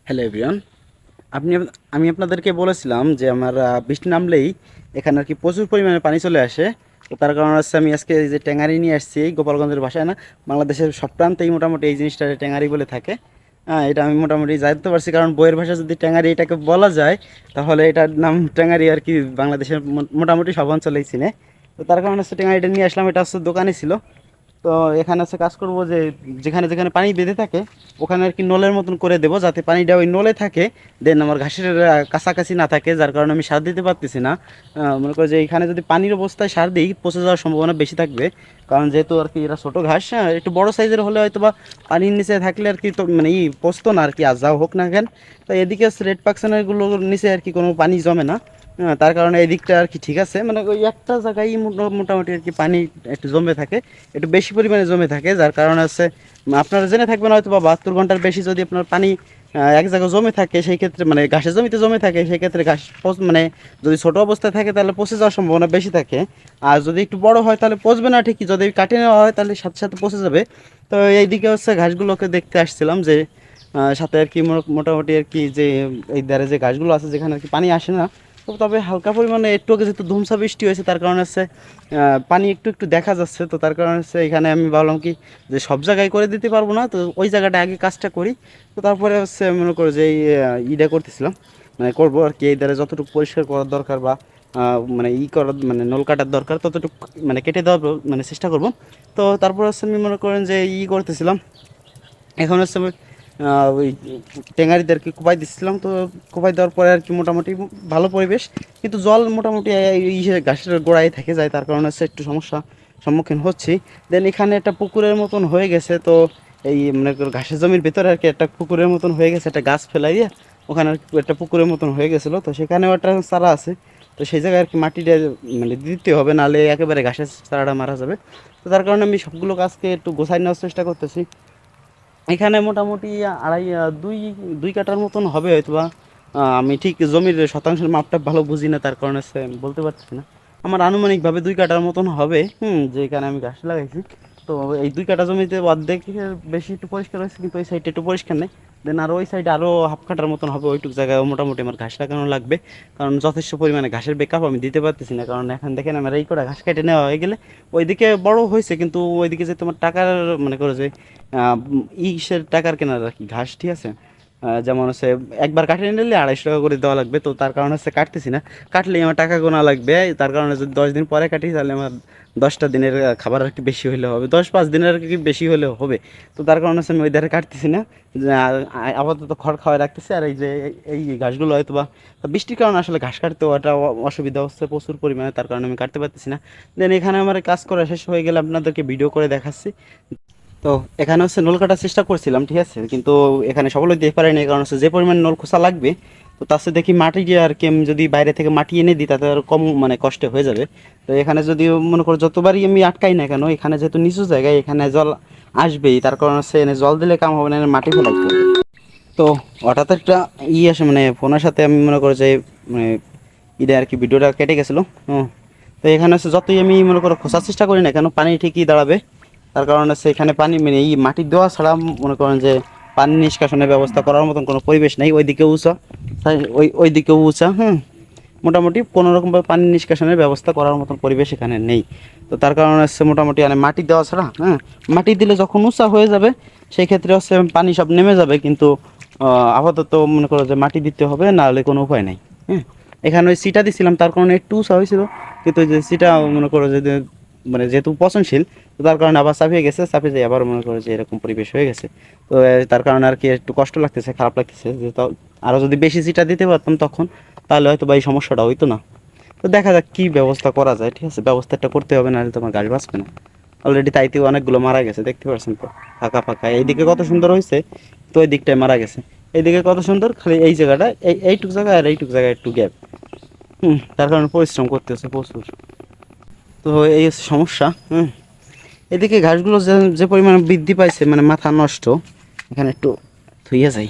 Hello everyone. আপনি আমি আপনাদেরকে বলেছিলাম যে আমার বৃষ্টি নামলেই এখানে আর কি প্রচুর পরিমাণে পানি চলে আসে। তো তার কারণে হচ্ছে আমি আজকে এই যে ট্যাঙারি নিয়ে আসছি এই গোপালগঞ্জের ভাষায় না, বাংলাদেশের সব প্রান্তেই মোটামুটি এই জিনিসটা ট্যাঙারি বলে থাকে। হ্যাঁ, এটা আমি মোটামুটি জানতে পারছি, কারণ বইয়ের ভাষায় যদি ট্যাঙারি এটাকে বলা যায় তাহলে এটার নাম ট্যাঙারি আর কি বাংলাদেশের মোটামুটি সব অঞ্চলেই চিনে। তো তার কারণে হচ্ছে ট্যাঙারিটা নিয়ে আসলাম, এটা হচ্ছে দোকানে ছিল। তো এখানে হচ্ছে কাজ করব যে যেখানে যেখানে পানি বেঁধে থাকে ওখানে আর কি নলের মতন করে দেবো, যাতে পানিটা ওই নলে থাকে, দেন আমার ঘাসের কাছাকাছি না থাকে, যার কারণে আমি সার দিতে পারতেছি না। মনে করো যে এখানে যদি পানির অবস্থায় সার দিই পচে যাওয়ার সম্ভাবনা বেশি থাকবে, কারণ যেহেতু আর কি এরা ছোটো ঘাস, হ্যাঁ একটু বড় সাইজের হলে হয়তো বা পানির নিচে থাকলে আর কি তো মানে পচতো না আর কি, আর যাও হোক না কেন। তো এদিকে রেড পাকসানেরগুলোর নিচে আর কি কোনো পানি জমে না। হ্যাঁ, তার কারণে এই দিকটা আর কি ঠিক আছে, মানে ওই একটা জায়গায় মোটামুটি আর কি পানি একটু জমে থাকে, একটু বেশি পরিমাণে জমে থাকে, যার কারণে আছে আপনারা জেনে থাকবেন হয়তো বা 72 ঘন্টার বেশি যদি আপনার পানি এক জায়গায় জমে থাকে, সেই ক্ষেত্রে মানে ঘাসের জমিতে জমে থাকে, সেই ক্ষেত্রে ঘাস মানে যদি ছোট অবস্থায় থাকে তাহলে পচে যাওয়ার সম্ভাবনা বেশি থাকে। আর যদি একটু বড় হয় তাহলে পচবে না ঠিকই, যদি কাটিয়ে নেওয়া হয় তাহলে সাথে সাথে পচে যাবে। তো এইদিকে হচ্ছে ঘাসগুলোকে দেখতে আসছিলাম যে সাথে আর কি মোটামুটি আর কি যে এই ধারে যে ঘাসগুলো আছে যেখানে আর কি পানি আসে না, তো তবে হালকা পরিমাণে একটু আগে যেহেতু ধুমসা বৃষ্টি হয়েছে তার কারণে হচ্ছে পানি একটু একটু দেখা যাচ্ছে। তো তার কারণে হচ্ছে এখানে আমি ভাবলাম কি যে সব জায়গায় করে দিতে পারবো না, তো ওই জায়গাটা আগে কাজটা করি। তো তারপরে হচ্ছে মনে করো যে এই ইটা করতেছিলাম, মানে করবো আর কি এই ধারে যতটুকু পরিষ্কার করার দরকার বা মানে করার মানে নল কাটার দরকার ততটুকু মানে কেটে দেওয়ার মানে চেষ্টা করব। তো তারপর হচ্ছে আমি মনে করেন যে করতেছিলাম, এখন হচ্ছে আমি ওই টেঙারিদেরকে কোপাই দিচ্ছিলাম। তো কোপাই দেওয়ার পরে আর কি মোটামুটি ভালো পরিবেশ, কিন্তু জল মোটামুটি ঘাসের গোড়ায় থেকে যায়, তার কারণে হচ্ছে একটু সমস্যা সম্মুখীন হচ্ছি। দেন এখানে একটা পুকুরের মতন হয়ে গেছে, তো এই মানে ঘাসের জমির ভেতরে আর কি একটা পুকুরের মতন হয়ে গেছে, একটা গাছ ফেলাই দিয়ে ওখানে আর কি একটা পুকুরের মতন হয়ে গেছিলো, তো সেখানেও একটা চারা আছে। তো সেই জায়গায় আর কি মাটিটা মানে দিতে হবে, নাহলে একেবারে ঘাসের চারাটা মারা যাবে। তো তার কারণে আমি সবগুলো গাছকে একটু গোছাই নেওয়ার চেষ্টা করতেছি। এখানে মোটামুটি আড়াই দুই দুই কাঠার মতন হবে হয়তোবা। আমি ঠিক জমির শতাংশের মাপটা ভালো বুঝি না, তার কারণে বলতে পারছি না। আমার আনুমানিকভাবে 2 কাঠার মতন হবে, যেখানে আমি গাছ লাগাইছি। তো এই 2 কাঠা জমিতে অর্ধেক বেশি একটু পরিষ্কার হয়েছে, কিন্তু ওই সাইডটা একটু পরিষ্কার নেই। দেন আর ওই সাইডে আরও হাফ কাঠার মতন হবে, ওইটুকু জায়গায় মোটামুটি আমার ঘাস লাগানো লাগবে, কারণ যথেষ্ট পরিমাণে ঘাসের ব্যাকআপ আমি দিতে পারতেছি না। কারণ এখন দেখেন আমার এই কটা ঘাস কেটে নেওয়া হয়ে গেলে ওইদিকে বড় হয়েছে, কিন্তু ওইদিকে যে তোমার টাকার মনে করো যে ইসের টাকার কেনার আর কি ঘাস, ঠিক আছে। যেমন হচ্ছে একবার কাটিয়ে নিলে 250 টাকা করে দেওয়া লাগবে, তো তার কারণে হচ্ছে কাটতেছি না। কাটলেই আমার টাকা গোনা লাগবে, তার কারণে যদি 10 দিন পরে কাটি তাহলে আমার 10টা দিনের খাবার আর কি বেশি হলে হবে, 5 দিনের আর কি বেশি হলে হবে। তো তার কারণে হচ্ছে আমি ওই ধারে কাটতেছি না, যে আপাতত খড় খাওয়াই রাখতেছি। আর এই যে এই ঘাসগুলো হয়তো বা বৃষ্টির কারণে আসলে ঘাস কাটতেও একটা অসুবিধা হচ্ছে প্রচুর পরিমাণে, তার কারণে আমি কাটতে পারতেছি না। দেন এখানে আমার কাজ করা শেষ হয়ে গেলে আপনাদেরকে ভিডিও করে দেখাচ্ছি। তো এখানে হচ্ছে নল কাটার চেষ্টা করছিলাম, ঠিক আছে, কিন্তু এখানে সফল হতে পারিনি, কারণ হচ্ছে যে পরিমাণ নল খোসা লাগবে, তো তার সাথে দেখি মাটি দিয়ে আর কি আমি যদি বাইরে থেকে মাটি এনে দিই তাতে আর কম মানে কষ্টে হয়ে যাবে। তো এখানে যদি মনে করো যতবারই আমি আটকাই না কেন, এখানে যেহেতু নিচু জায়গায় এখানে জল আসবেই, তার কারণ হচ্ছে এনে জল দিলে কাম হবে না, এনে মাটি ফেলাইতে হবে। তো হঠাৎ একটা আসে মানে ফোনের সাথে আমি মনে করো যে মানে আর কি ভিডিওটা কেটে গেছিলো। তো এখানে হচ্ছে যতই আমি মনে করো খোঁচার চেষ্টা করি না কেন, পানি ঠিকই দাঁড়াবে। তার কারণ হচ্ছে এখানে পানি মানে মাটি দেওয়া ছাড়া মনে করেন যে পানি নিষ্কাশনের ব্যবস্থা করার মতন কোনো পরিবেশ নেই, ওইদিকে উঁচা, তাই ওইদিকেও উঁচা। মোটামুটি কোনোরকমভাবে পানি নিষ্কাশনের ব্যবস্থা করার মতন পরিবেশ এখানে নেই। তো তার কারণে হচ্ছে মোটামুটি মানে মাটি দেওয়া ছাড়া, মাটি দিলে যখন উঁচা হয়ে যাবে সেই ক্ষেত্রে হচ্ছে পানি সব নেমে যাবে, কিন্তু আপাতত মনে করো যে মাটি দিতে হবে, না হলে কোনো উপায় নেই। হ্যাঁ, এখানে ওই সিটা দিছিলাম তার কারণে একটু উঁচা হয়েছিল, কিন্তু ওই যে সিটা মনে করো যে মানে যেহেতু পচনশীল, তো তার কারণে আবার চাপিয়ে গেছে, চাপিয়ে যায় আবার মনে করো যে এরকম পরিবেশ হয়ে গেছে। তো তার কারণে আর কি একটু কষ্ট লাগতেছে, খারাপ লাগতেছে যে আরও যদি বেশি সিটা দিতে পারতাম তখন, তাহলে হয়তো বা এই সমস্যাটা হইতো না। তো দেখা যাক কী ব্যবস্থা করা যায়, ঠিক আছে, ব্যবস্থাটা করতে হবে, নাহলে তোমার গাছ বাঁচবে না। অলরেডি তাইতেও অনেকগুলো মারা গেছে, দেখতে পাচ্ছেন তো, ফাঁকা ফাঁকা। এইদিকে কত সুন্দর হয়েছে, তো ওই দিকটায় মারা গেছে। এইদিকে কত সুন্দর, খালি এই জায়গাটা এইটুক জায়গা আর এইটুক জায়গায় একটু গ্যাপ। তার কারণে পরিশ্রম করতে হচ্ছে প্রচুর। তো এই হচ্ছে সমস্যা। এদিকে ঘাসগুলো যে যে পরিমাণে বৃদ্ধি পাইছে মানে মাথা নষ্ট। এখানে একটু ধুইয়া যাই,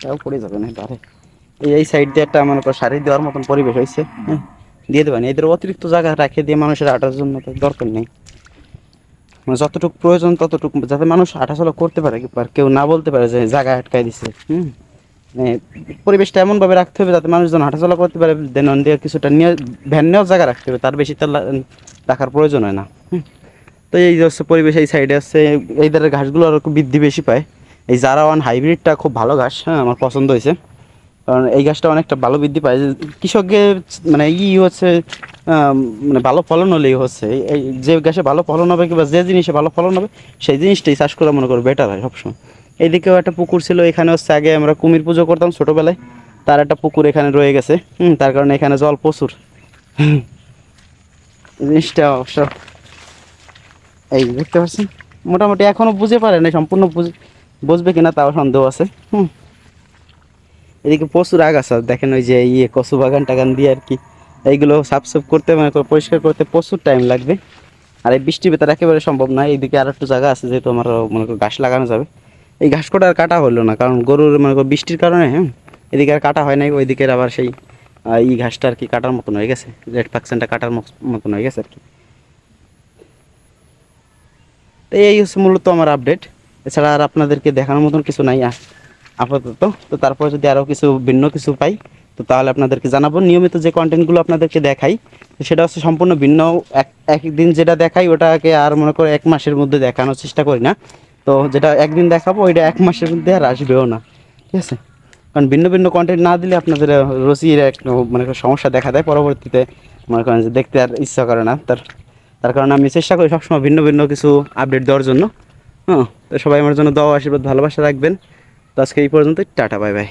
তাও পড়ে যাবে না পারে। এই সাইড দিয়ে একটা মনে করো সারি দেওয়ার মতন পরিবেশ হয়েছে, দিয়ে দেবেন। এদের অতিরিক্ত জায়গা রাখে দিয়ে মানুষের হাঁটার জন্য তো দরকার নেই। মানে যতটুকু প্রয়োজন ততটুকু, যাতে মানুষ হাঁটাচলা করতে পারে, আর কেউ না বলতে পারে যে জায়গায় আটকাই দিছে। মানে পরিবেশটা এমনভাবে রাখতে হবে যাতে মানুষজন হাঁটাচলা করতে পারে, দেন অন দিয়ে কিছুটা নিয়ে ভ্যান নেওয়ার জায়গা রাখতে হবে, তার বেশি তার রাখার প্রয়োজন হয় না। তো এই যে হচ্ছে পরিবেশ, এই সাইডে হচ্ছে এই ধরনের ঘাসগুলো আরও একটু বৃদ্ধি বেশি পায়। এই জারা ওয়ান হাইব্রিডটা খুব ভালো ঘাস, হ্যাঁ আমার পছন্দ হয়েছে, কারণ এই গাছটা অনেকটা ভালো বৃদ্ধি পায়। যে কৃষকের মানে হচ্ছে মানে ভালো ফলন হলেই হচ্ছে, এই যে গাছে ভালো ফলন হবে কিংবা যে জিনিসে ভালো ফলন হবে সেই জিনিসটাই চাষ করা মনে করো বেটার হয় সবসময়। এইদিকেও একটা পুকুর ছিল, এখানে হচ্ছে আগে আমরা কুমির পুজো করতাম ছোটোবেলায়, তার একটা পুকুর এখানে রয়ে গেছে। তার কারণে এখানে জল প্রচুর। এই জিনিসটা অবশ্য এই দেখতে পাচ্ছেন মোটামুটি এখনও বুঝে পারে না, সম্পূর্ণ বুঝবে কিনা তাও সন্দেহ আছে। এদিকে প্রচুর আগাছা দেখেন, ওই যে কচু বাগান টাগান দিয়ে আর কি, এইগুলো সাফ করতে মানে পরিষ্কার করতে প্রচুর টাইম লাগবে, আর এই বৃষ্টির ভেতর একেবারে সম্ভব না। এইদিকে আর একটু জায়গা আছে যেহেতু আমার মনে করো ঘাস লাগানো যাবে, এই ঘাস কটা আর কাটা হলো না, কারণ গরুর মনে করো বৃষ্টির কারণে এদিকে আর কাটা হয় নাই, ওইদিকের আবার সেই এই ঘাসটা আর কি কাটার মতন হয়ে গেছে, রেড পার্সেন্টটা কাটার মতন হয়ে গেছে আর কি। তো এই হচ্ছে মূলত আমার আপডেট, এছাড়া আর আপনাদেরকে দেখানোর মতন কিছু নাই আপাতত। তো তারপর যদি আরও কিছু ভিন্ন কিছু পাই তো তাহলে আপনাদেরকে জানাবো। নিয়মিত যে কন্টেন্টগুলো আপনাদেরকে দেখাই তো সেটা হচ্ছে সম্পূর্ণ ভিন্ন। একদিন যেটা দেখাই ওটাকে আর মনে করো 1 মাসের মধ্যে দেখানোর চেষ্টা করি না, তো যেটা একদিন দেখাবো ওইটা 1 মাসের মধ্যে আর আসবেও না, ঠিক আছে? কারণ ভিন্ন ভিন্ন কন্টেন্ট না দিলে আপনাদের রুচির এক মানে সমস্যা দেখা দেয়, পরবর্তীতে মনে করেন যে দেখতে আর ইচ্ছা করে না। তার কারণে আমি চেষ্টা করি সবসময় ভিন্ন ভিন্ন কিছু আপডেট দেওয়ার জন্য। তো সবাই আমার জন্য দোয়া আশীর্বাদ ভালোবাসা রাখবেন। তো আজকে এই পর্যন্তই, টাটা বাই বাই।